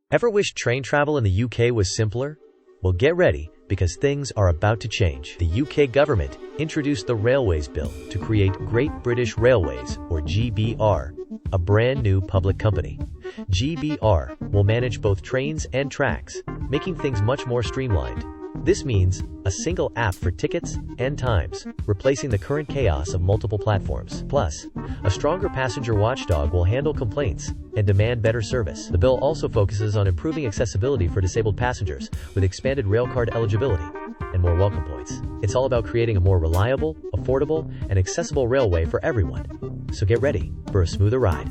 Ever wished train travel in the UK was simpler? Well, get ready, because things are about to change. The UK government introduced the Railways Bill to create Great British Railways, or GBR, a brand new public company. GBR will manage both trains and tracks, making things much more streamlined. This means a single app for tickets and times, replacing the current chaos of multiple platforms. Plus, a stronger passenger watchdog will handle complaints and demand better service. The bill also focuses on improving accessibility for disabled passengers with expanded railcard eligibility and more welcome points. It's all about creating a more reliable, affordable, and accessible railway for everyone. So get ready for a smoother ride.